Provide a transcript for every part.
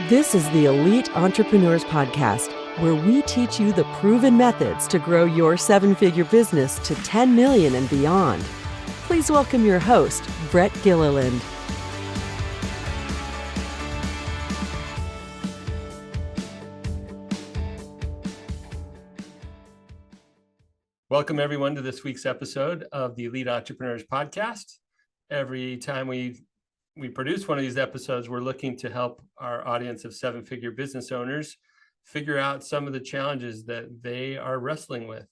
This is the Elite Entrepreneurs Podcast, where we teach you the proven methods to grow your seven-figure business to 10 million and beyond. Please welcome your host, Brett Gilliland. Welcome, everyone, to this week's episode of the Elite Entrepreneurs Podcast. Every time we produce one of these episodes, we're looking to help our audience of seven-figure business owners figure out some of the challenges that they are wrestling with.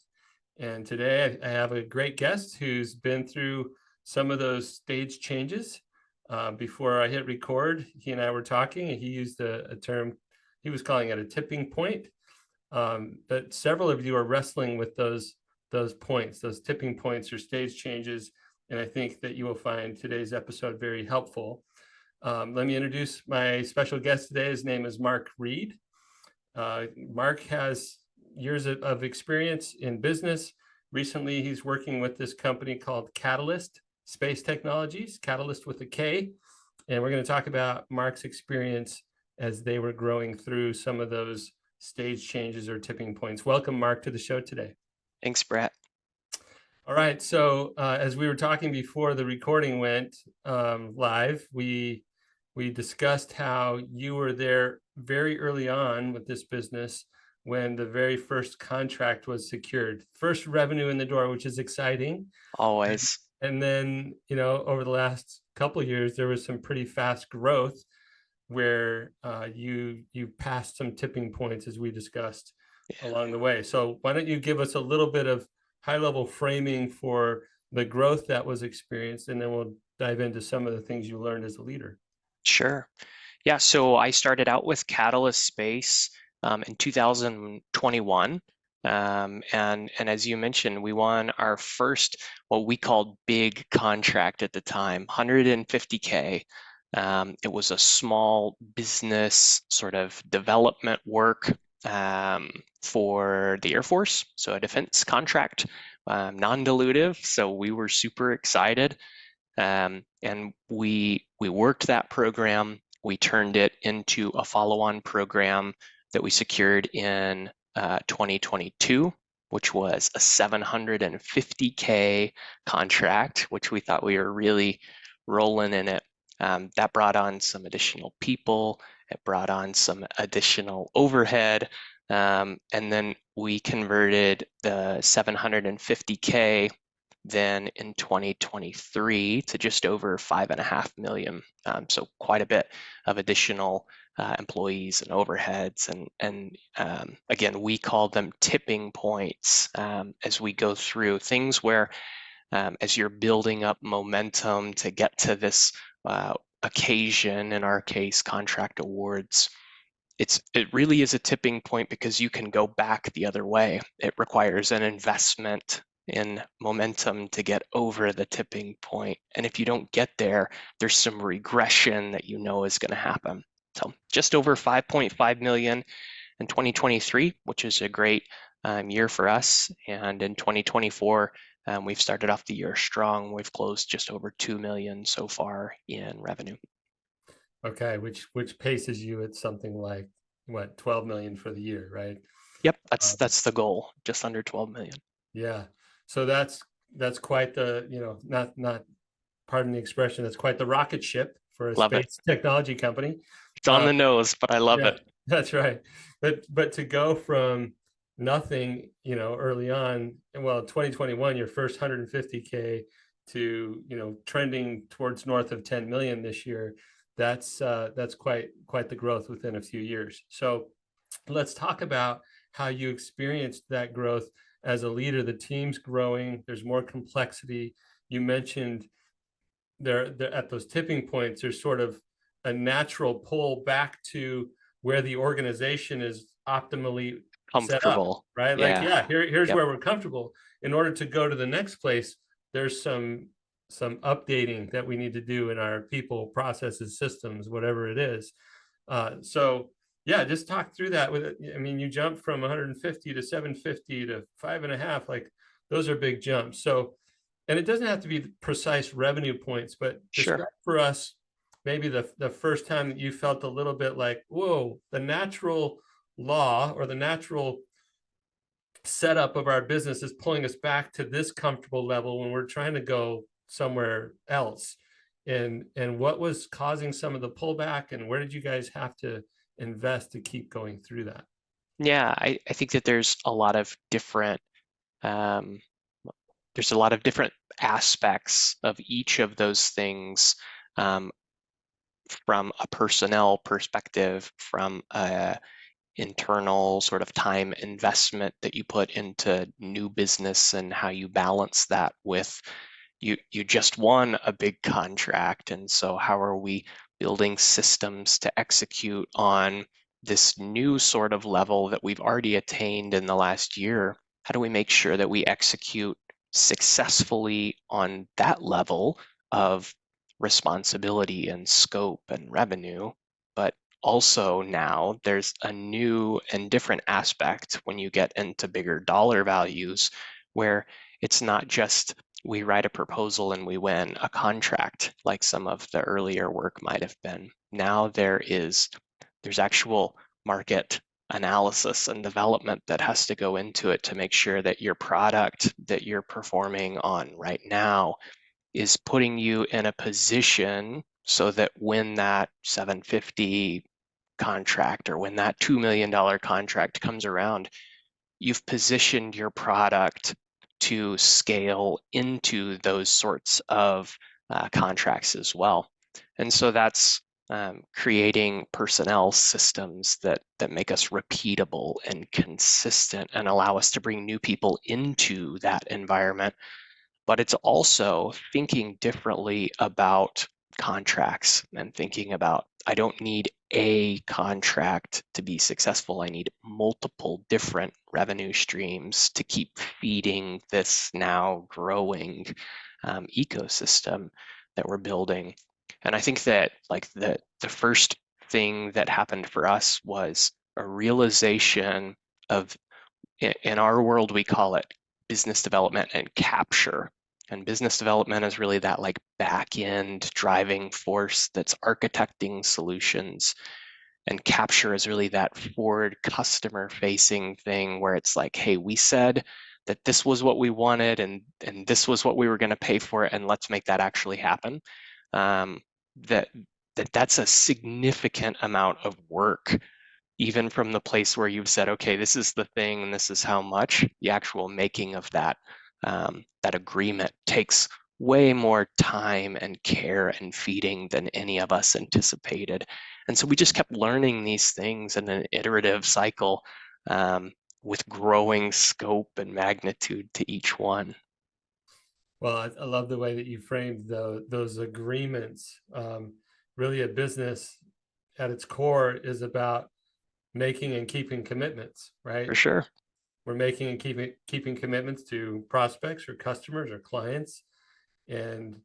And today I have a great guest who's been through some of those stage changes. Before I hit record, he and I were talking, and he used a term, he was calling it a tipping point. But several of you are wrestling with those points, those tipping points or stage changes. And I think that you will find today's episode very helpful. Let me introduce my special guest today. His name is Mark Reed. Mark has years of experience in business. Recently, he's working with this company called Katalyst Space Technologies, Katalyst with a K. And we're going to talk about Mark's experience as they were growing through some of those stage changes or tipping points. Welcome, Mark, to the show today. Thanks, Brett. All right. So as we were talking before the recording went live, we discussed how you were there very early on with this business when the very first contract was secured. First revenue in the door, which is exciting. Always. And then, over the last couple of years, there was some pretty fast growth where you passed some tipping points, as we discussed along the way. So why don't you give us a little bit of high-level framing for the growth that was experienced, and then we'll dive into some of the things you learned as a leader. Sure. Yeah, so I started out with Katalyst Space in 2021. And as you mentioned, we won our first, what we called big contract at the time, 150K. It was a small business sort of development work for the Air Force, so a defense contract, non-dilutive. So we were super excited, and we worked that program. We turned it into a follow-on program that we secured in 2022, which was a 750K contract, which we thought we were really rolling in it. That brought on some additional people. It brought on some additional overhead. And then we converted the 750K then in 2023 to just over 5.5 million. So quite a bit of additional employees and overheads. And again, we call them tipping points as we go through things where as you're building up momentum to get to this occasion, in our case, contract awards, it really is a tipping point because you can go back the other way. It requires an investment in momentum to get over the tipping point. And if you don't get there, there's some regression that you know is going to happen. So just over 5.5 million in 2023, which is a great year for us. And in 2024, we've started off the year strong. We've closed just over 2 million so far in revenue. Okay, which paces you at something like, 12 million for the year, right? Yep, that's the goal, just under 12 million. Yeah. So that's quite the, not pardon the expression, that's quite the rocket ship for a space technology company. It's on the nose, but I love it. That's right. But to go from nothing, early on, 2021, your first 150K to, trending towards north of 10 million this year, that's quite the growth within a few years. So let's talk about how you experienced that growth as a leader. The team's growing, there's more complexity. You mentioned there at those tipping points, there's sort of a natural pull back to where the organization is optimally comfortable, set up, right? Here's where we're comfortable. In order to go to the next place, there's some updating that we need to do in our people, processes, systems, whatever it is. So just talk through that. You jumped from 150 to 750 to 5.5, like those are big jumps. So, and it doesn't have to be precise revenue points, but describe for us maybe the first time that you felt a little bit like, whoa, the natural law or the natural setup of our business is pulling us back to this comfortable level when we're trying to go somewhere else. And what was causing some of the pullback, and where did you guys have to invest to keep going through that? Yeah, I think that um, there's a lot of different aspects of each of those things, from a personnel perspective, from a internal sort of time investment that you put into new business and how you balance that with you just won a big contract, and so how are we building systems to execute on this new sort of level that we've already attained in the last year? How do we make sure that we execute successfully on that level of responsibility and scope and revenue? But also now there's a new and different aspect when you get into bigger dollar values, where it's not just we write a proposal and we win a contract like some of the earlier work might have been. Now there's actual market analysis and development that has to go into it to make sure that your product that you're performing on right now is putting you in a position so that when that 750 contract or when that $2 million contract comes around, you've positioned your product to scale into those sorts of contracts as well. And so that's creating personnel systems that make us repeatable and consistent and allow us to bring new people into that environment. But it's also thinking differently about contracts and thinking about, I don't need a contract to be successful. I need multiple different revenue streams to keep feeding this now growing ecosystem that we're building. And I think that like the first thing that happened for us was a realization of, in our world, we call it business development and capture. And business development is really that like back end driving force that's architecting solutions. And capture is really that forward customer facing thing where it's like, hey, we said that this was what we wanted and this was what we were going to pay for it, and let's make that actually happen. That that's a significant amount of work, even from the place where you've said, okay, this is the thing and this is how much. The actual making of that that agreement takes way more time and care and feeding than any of us anticipated. And so we just kept learning these things in an iterative cycle, with growing scope and magnitude to each one. Well, I love the way that you framed those agreements. Really, a business at its core is about making and keeping commitments, right? For sure. We're making and keeping commitments to prospects or customers or clients, and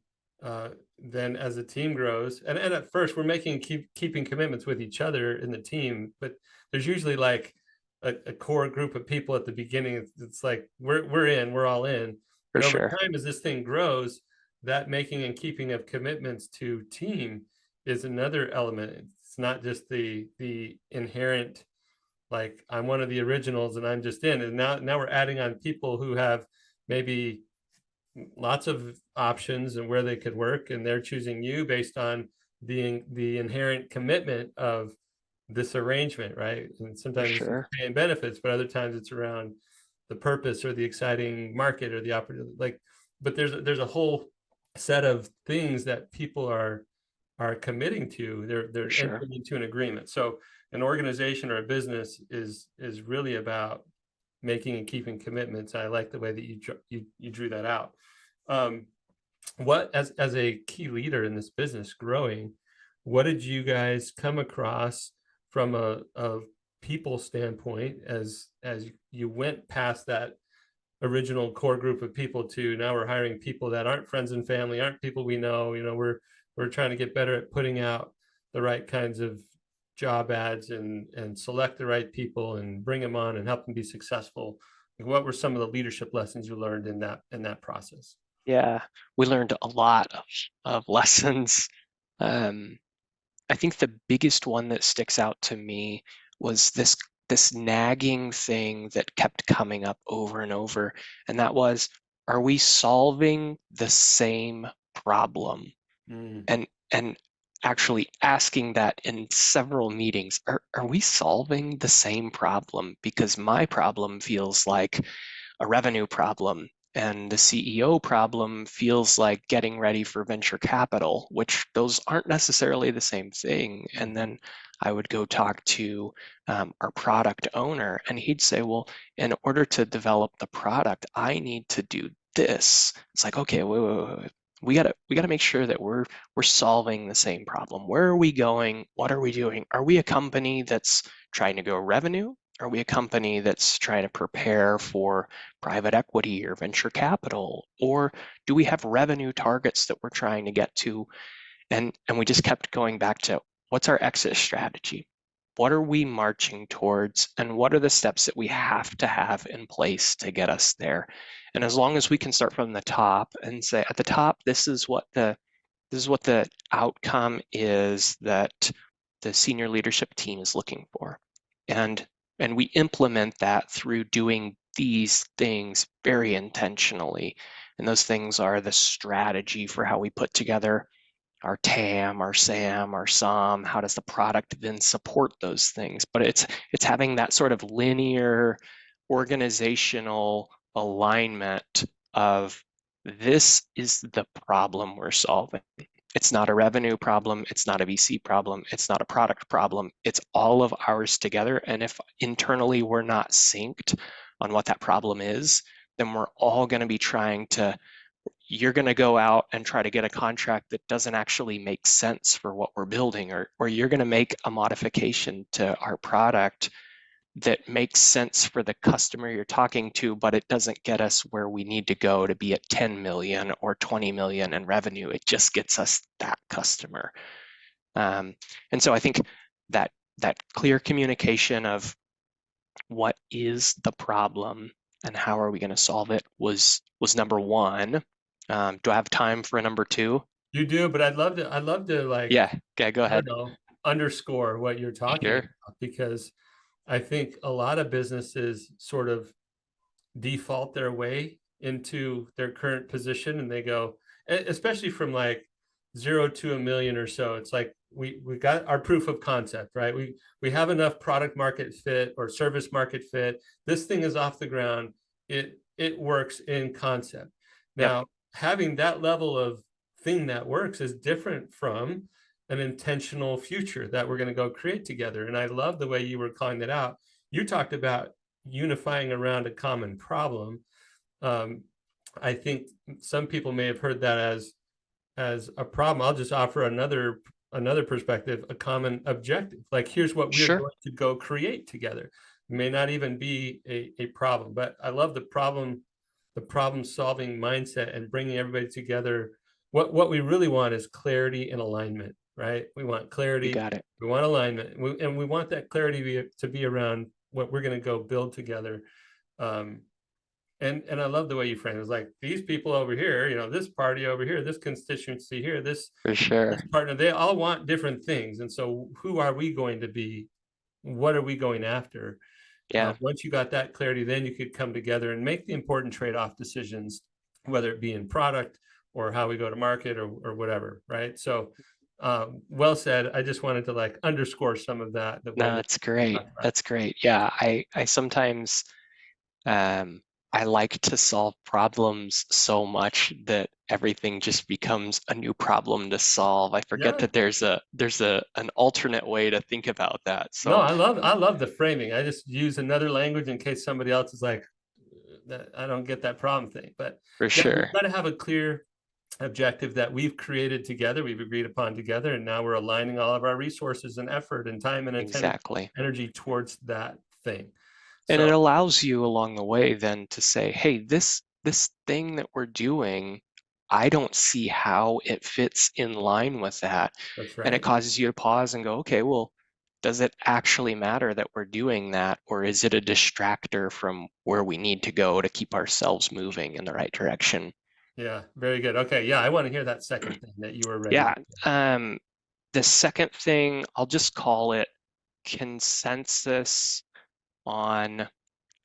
then as the team grows, and at first we're making keeping commitments with each other in the team, but there's usually like a core group of people at the beginning. It's like we're all in. For But over sure. time, as this thing grows, that making and keeping of commitments to team is another element. It's not just the inherent, like I'm one of the originals and I'm just in. And now we're adding on people who have maybe lots of options and where they could work, and they're choosing you based on the inherent commitment of this arrangement, right? And For sometimes it's sure. paying benefits, but other times it's around the purpose or the exciting market or the opportunity. Like, but there's a whole set of things that people are committing to. They're For sure. entering into an agreement. So an organization or a business is really about making and keeping commitments. I like the way that you drew that out. What, as a key leader in this business growing, what did you guys come across from a people standpoint as you went past that original core group of people to now we're hiring people that aren't friends and family, aren't people we know? We're trying to get better at putting out the right kinds of job ads and select the right people and bring them on and help them be successful. What were some of the leadership lessons you learned in that process? Yeah, we learned a lot of lessons. I think the biggest one that sticks out to me was this nagging thing that kept coming up over and over, and that was, are we solving the same problem? Mm, And actually asking that in several meetings, are we solving the same problem? Because my problem feels like a revenue problem, and the CEO problem feels like getting ready for venture capital, which those aren't necessarily the same thing. And mhm, then I would go talk to our product owner, and he'd say, well, in order to develop the product, I need to do this. It's like, okay, wait. We gotta make sure that we're solving the same problem. Where are we going? What are we doing? Are we a company that's trying to grow revenue? Are we a company that's trying to prepare for private equity or venture capital? Or do we have revenue targets that we're trying to get to? And we just kept going back to, what's our exit strategy? What are we marching towards? And what are the steps that we have to have in place to get us there? And as long as we can start from the top and say, at the top, this is what the outcome is that the senior leadership team is looking for. And we implement that through doing these things very intentionally. And those things are the strategy for how we put together our TAM, our SAM, our SOM. How does the product then support those things? But it's having that sort of linear organizational alignment of, this is the problem we're solving. It's not a revenue problem. It's not a VC problem. It's not a product problem. It's all of ours together. And if internally we're not synced on what that problem is, then we're all going to be you're going to go out and try to get a contract that doesn't actually make sense for what we're building, or you're going to make a modification to our product that makes sense for the customer you're talking to, but it doesn't get us where we need to go to be at 10 million or 20 million in revenue. It just gets us that customer. And so I think that clear communication of what is the problem and how are we going to solve it was number one. Do I have time for a number two? You do, but I'd love to like, Yeah, okay, go I don't ahead. know, underscore what you're talking Sure. about, because I think a lot of businesses sort of default their way into their current position, and they go, especially from like 0 to 1 million or so. It's like we got our proof of concept, right? We have enough product market fit or service market fit. This thing is off the ground. It works in concept. Yep, Now, having that level of thing that works is different from an intentional future that we're going to go create together. And I love the way you were calling that out. You talked about unifying around a common problem. Um, I think some people may have heard that as a problem. I'll just offer another perspective, a common objective. Like, here's what we're sure. going to go create together. It may not even be a problem, but I love the problem solving mindset and bringing everybody together. What we really want is clarity and alignment, right? We want You clarity, got it. we want alignment, and we want that clarity to be around what we're going to go build together. Um, and I love the way you frame it. It's like, these people over here, this party over here, this constituency here, For this sure. partner, they all want different things. And so who are we going to be? What are we going after? Yeah, Once you got that clarity, then you could come together and make the important trade-off decisions, whether it be in product or how we go to market, or whatever, right? So well said. I just wanted to like underscore some of that, the no, way that's you great. talked about it. That's great. Yeah, I sometimes um I like to solve problems so much that everything just becomes a new problem to solve. I forget Yeah. that there's an alternate way to think about that. No, So I love the framing. I just use another language in case somebody else is like, I don't get that problem thing. But for yeah, we've sure. got to have a clear objective that we've created together, we've agreed upon together, and now we're aligning all of our resources and effort and time and Exactly. energy towards that thing. And So it allows you along the way then to say, hey, this thing that we're doing, I don't see how it fits in line with that. that's And it right. causes you to pause and go, okay, well, does it actually matter that we're doing that, or is it a distractor from where we need to go to keep ourselves moving in the right direction? Yeah, very good. Okay, yeah, I want to hear that second thing that you were ready Yeah. to. The second thing, I'll just call it consensus on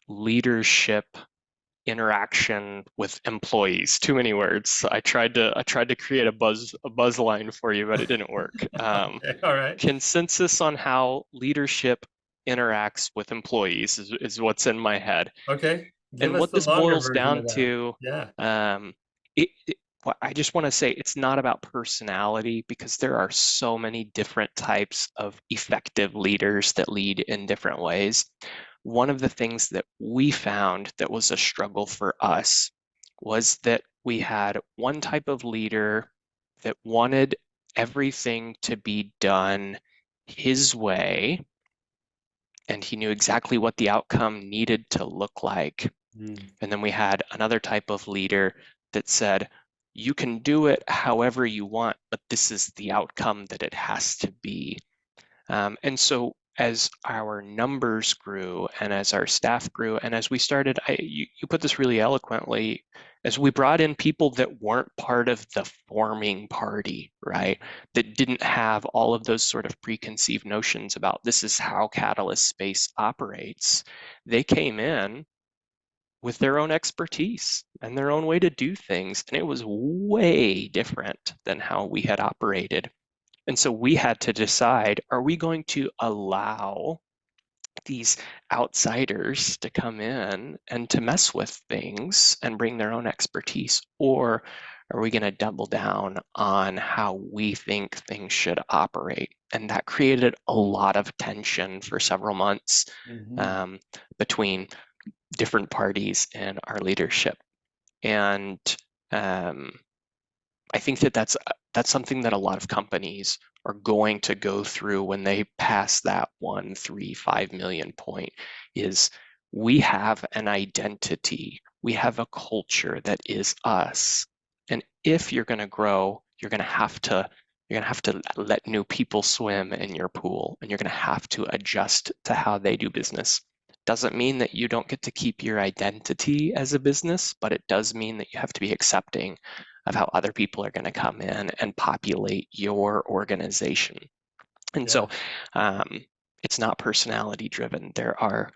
leadership interaction with employees. Too many words. I tried to create a buzz line for you, but it didn't work. Okay, all right. Consensus on how leadership interacts with employees is what's in my head. Okay. Give And us what the this longer boils version down of that. to, Yeah. I just want to say it's not about personality, because there are so many different types of effective leaders that lead in different ways. One of the things that we found that was a struggle for us was that we had one type of leader that wanted everything to be done his way, and he knew exactly what the outcome needed to look like. Mm. And then we had another type of leader that said, you can do it however you want, but this is the outcome that it has to be. And so as our numbers grew and as our staff grew, and as we started, you put this really eloquently, as we brought in people that weren't part of the forming party, right? That didn't have all of those sort of preconceived notions about this is how Katalyst Space operates. They came in with their own expertise and their own way to do things, and it was way different than how we had operated. And so we had to decide, are we going to allow these outsiders to come in and to mess with things and bring their own expertise? Or are we going to double down on how we think things should operate? And that created a lot of tension for several months between different parties in our leadership. And I think that that's something that a lot of companies are going to go through when they pass that 1, 3, 5 million point. Is we have an identity, we have a culture that is us, and if you're going to grow, you're going to have to let new people swim in your pool, and you're going to have to adjust to how they do business. Doesn't mean that you don't get to keep your identity as a business, but it does mean that you have to be accepting of how other people are going to come in and populate your organization. And so it's not personality driven. There are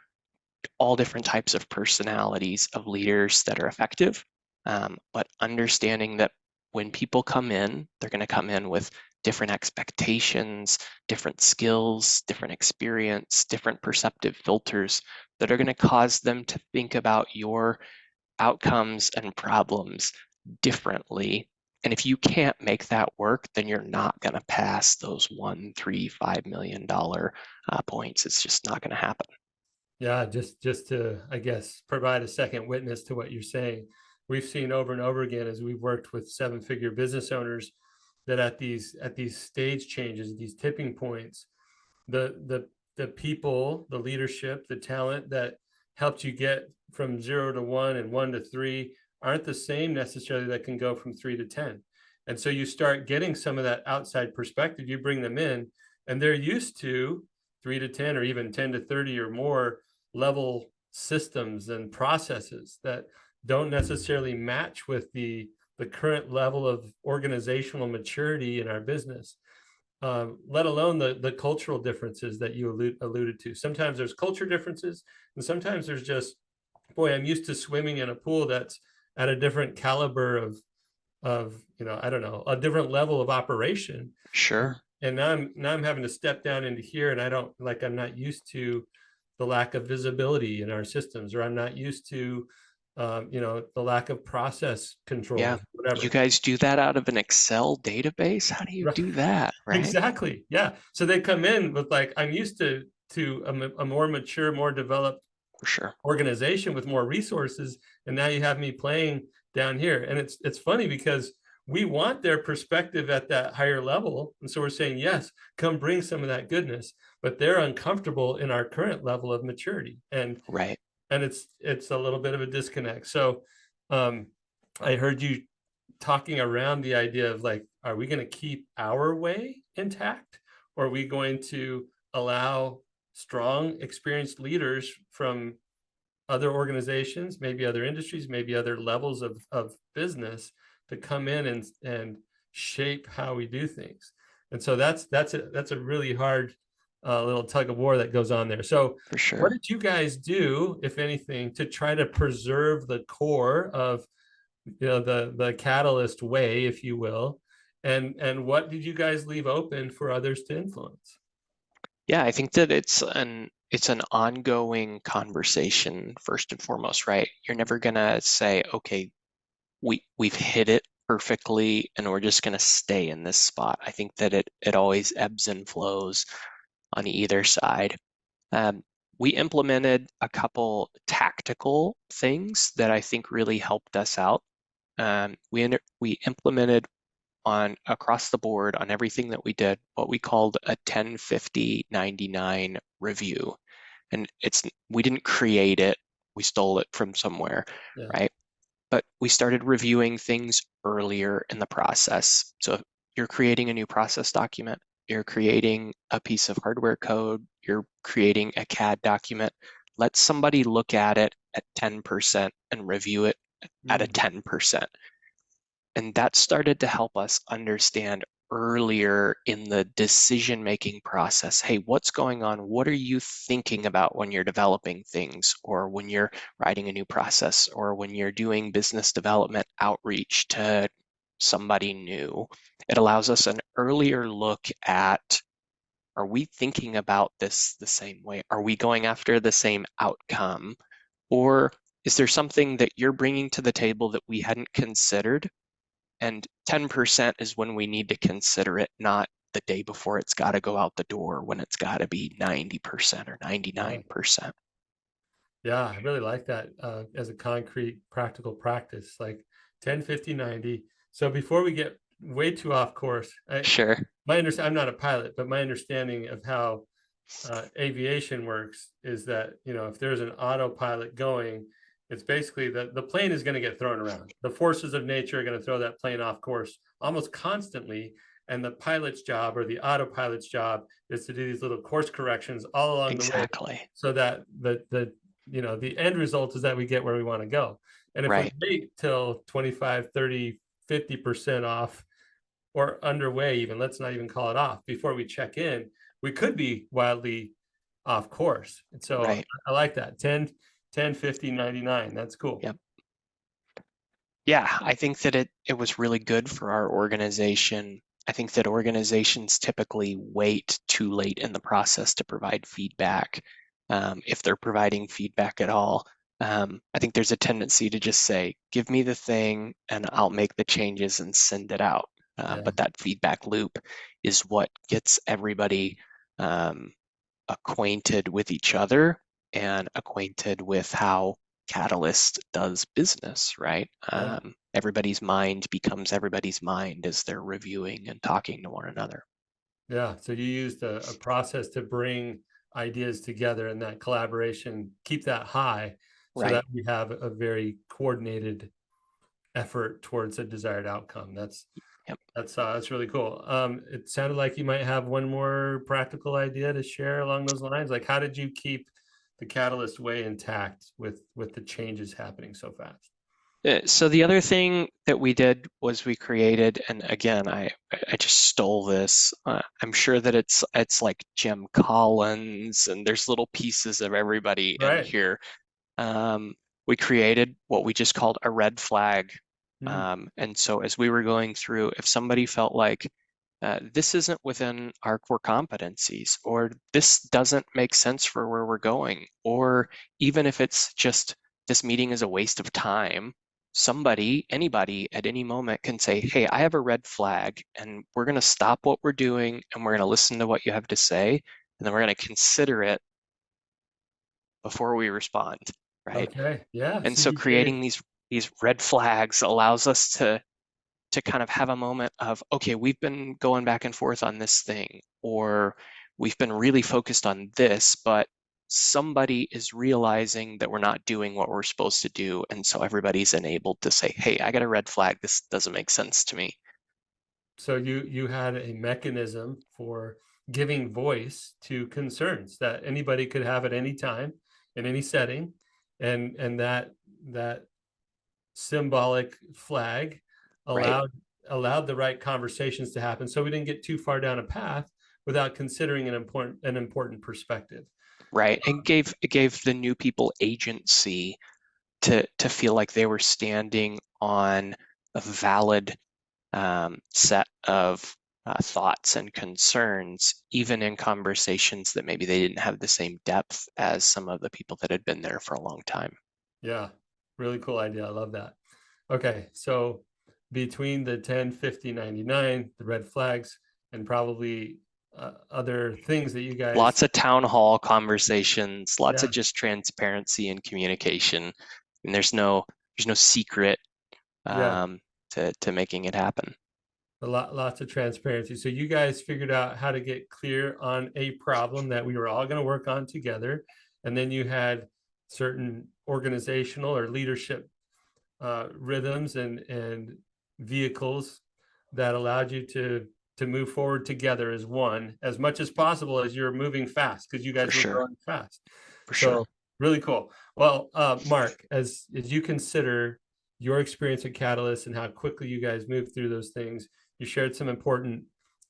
all different types of personalities of leaders that are effective, but understanding that when people come in, they're going to come in with different expectations, different skills, different experience, different perceptive filters that are going to cause them to think about your outcomes and problems differently. And if you can't make that work, then you're not going to pass those 1, 3, $5 million points. It's just not going to happen. Yeah, just to, I guess, provide a second witness to what you're saying. We've seen over and over again as we've worked with seven-figure business owners that at these stage changes, these tipping points, the people, the leadership, the talent that helped you get from 0 to 1 and 1 to 3 aren't the same necessarily that can go from 3 to 10. And so you start getting some of that outside perspective, you bring them in, and they're used to 3 to 10 or even 10 to 30 or more level systems and processes that don't necessarily match with the current level of organizational maturity in our business. Let alone the cultural differences that you alluded to. Sometimes there's culture differences, and sometimes there's just, boy, I'm used to swimming in a pool that's at a different caliber of I don't know, a different level of operation. Sure. And now I'm having to step down into here, and I'm not used to the lack of visibility in our systems, or I'm not used to the lack of process control, Yeah. whatever. You guys do that out of an Excel database? How do you do that, right? Exactly. Yeah. So they come in with like, I'm used to a more mature, more developed For sure. organization with more resources, and now you have me playing down here. And it's funny because we want their perspective at that higher level, and so we're saying, yes, come bring some of that goodness, but they're uncomfortable in our current level of maturity, and Right. and it's a little bit of a disconnect. So I heard you talking around the idea of like, are we going to keep our way intact, or are we going to allow strong, experienced leaders from other organizations, maybe other industries, maybe other levels of business to come in and shape how we do things? And so that's a really hard little tug of war that goes on there. So For what sure. did you guys do, if anything, to try to preserve the core of the Katalyst way, if you will, and what did you guys leave open for others to influence? Yeah, I think that it's an ongoing conversation first and foremost, right? You're never gonna say, okay, we've hit it perfectly and we're just gonna stay in this spot. I think that it always ebbs and flows on either side. Um, we implemented a couple tactical things that I think really helped us out. We implemented on across the board on everything that we did what we called a 10-50-99 review. And we didn't create it, we stole it from somewhere, Yeah. right? But we started reviewing things earlier in the process. So if you're creating a new process document, you're creating a piece of hardware code, you're creating a CAD document, let somebody look at it at 10% and review it at a 10%. And that started to help us understand earlier in the decision-making process, hey, what's going on? What are you thinking about when you're developing things, or when you're writing a new process, or when you're doing business development outreach to somebody new? It allows us an earlier look at, are we thinking about this the same way? Are we going after the same outcome? Or is there something that you're bringing to the table that we hadn't considered? And 10% is when we need to consider it, not the day before it's got to go out the door when it's got to be 90% or 99%. Yeah, I really like that as a concrete, practical practice, like 10, 50, 90. So before we get way too off course, Sure. I'm not a pilot, but my understanding of how aviation works is that, if there's an autopilot going, it's basically the plane is going to get thrown around. The forces of nature are going to throw that plane off course almost constantly. And the pilot's job, or the autopilot's job, is to do these little course corrections all along the way, Exactly. so that the end result is that we get where we want to go. And if we Right. wait till 25, 30, 50% off, or underway, even, let's not even call it off, before we check in, we could be wildly off course. And so Right. I like that 10, 10, 50, 99. That's cool. Yep. Yeah, I think that it was really good for our organization. I think that organizations typically wait too late in the process to provide feedback, if they're providing feedback at all. I think there's a tendency to just say, give me the thing and I'll make the changes and send it out. Yeah. But that feedback loop is what gets everybody acquainted with each other and acquainted with how Katalyst does business, right? Yeah. Everybody's mind becomes everybody's mind as they're reviewing and talking to one another. Yeah. So you used a process to bring ideas together, and that collaboration, keep that high, so Right. that we have a very coordinated effort towards a desired outcome. Yep. That's really cool. It sounded like you might have one more practical idea to share along those lines. Like, how did you keep the Katalyst way intact with the changes happening so fast? So the other thing that we did was we created, and again, I just stole this. I'm sure that it's like Jim Collins, and there's little pieces of everybody in Right. here. We created what we just called a red flag. And so as we were going through, if somebody felt like this isn't within our core competencies, or this doesn't make sense for where we're going, or even if it's just this meeting is a waste of time, anybody at any moment can say, hey, I have a red flag, and we're going to stop what we're doing and we're going to listen to what you have to say, and then we're going to consider it before we respond, right? Okay. Yeah. And So so you gave. creating these red flags allows us to kind of have a moment of, okay, we've been going back and forth on this thing, or we've been really focused on this, but somebody is realizing that we're not doing what we're supposed to do. And so everybody's enabled to say, hey, I got a red flag. This doesn't make sense to me. So you had a mechanism for giving voice to concerns that anybody could have at any time, in any setting, and that symbolic flag Right. allowed allowed the right conversations to happen, so we didn't get too far down a path without considering an important perspective. Right. And it gave the new people agency to feel like they were standing on a valid set of thoughts and concerns, even in conversations that maybe they didn't have the same depth as some of the people that had been there for a long time. Yeah, really cool idea. I love that. Okay, so between the 10, 50, 99, the red flags, and probably other things that you guys... Lots of town hall conversations, lots Yeah. of just transparency and communication. And there's no secret to making it happen. Lots of transparency. So you guys figured out how to get clear on a problem that we were all going to work on together. And then you had certain organizational or leadership rhythms and vehicles that allowed you to move forward together as one, as much as possible as you're moving fast, because you guys were growing fast. For sure. Really cool. Well, Mark, as you consider your experience at Katalyst and how quickly you guys moved through those things, you shared some important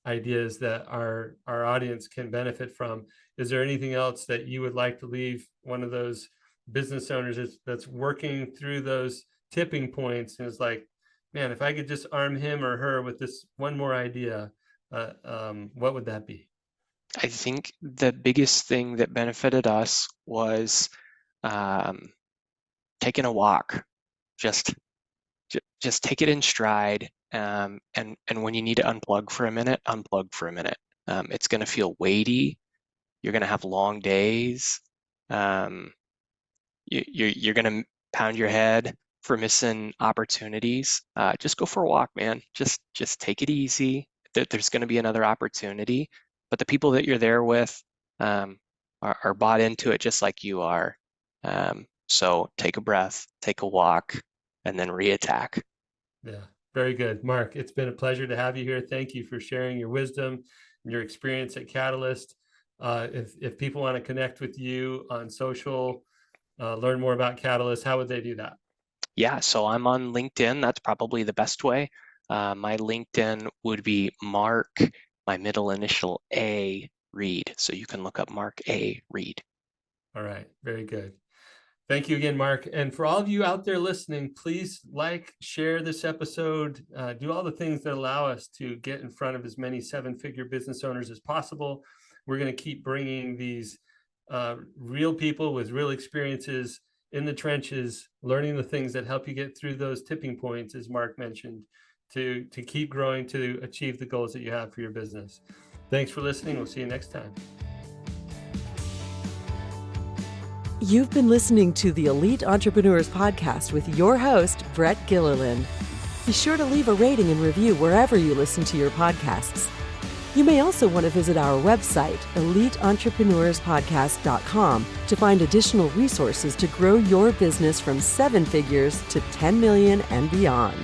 ideas that our audience can benefit from. Is there anything else that you would like to leave one of those business owners that's working through those tipping points and is like, man, if I could just arm him or her with this one more idea, what would that be? I think the biggest thing that benefited us was taking a walk. Just take it in stride, and when you need to unplug for a minute, unplug for a minute. It's going to feel weighty. You're going to have long days. You're going to pound your head for missing opportunities. Just go for a walk, man. Just take it easy. There's going to be another opportunity, but the people that you're there with are bought into it just like you are. So take a breath, take a walk, and then reattack. Yeah, very good. Mark, it's been a pleasure to have you here. Thank you for sharing your wisdom and your experience at Katalyst. If people want to connect with you on social, learn more about Katalyst, how would they do that? Yeah, so I'm on LinkedIn. That's probably the best way. My LinkedIn would be Mark, my middle initial A, Reed. So you can look up Mark A. Reed. All right, very good. Thank you again, Mark. And for all of you out there listening, please share this episode, do all the things that allow us to get in front of as many seven-figure business owners as possible. We're going to keep bringing these real people with real experiences in the trenches, learning the things that help you get through those tipping points, as Mark mentioned, to keep growing, to achieve the goals that you have for your business. Thanks for listening. We'll see you next time. You've been listening to the Elite Entrepreneurs Podcast with your host, Brett Gilliland. Be sure to leave a rating and review wherever you listen to your podcasts. You may also want to visit our website, eliteentrepreneurspodcast.com, to find additional resources to grow your business from 7 figures to 10 million and beyond.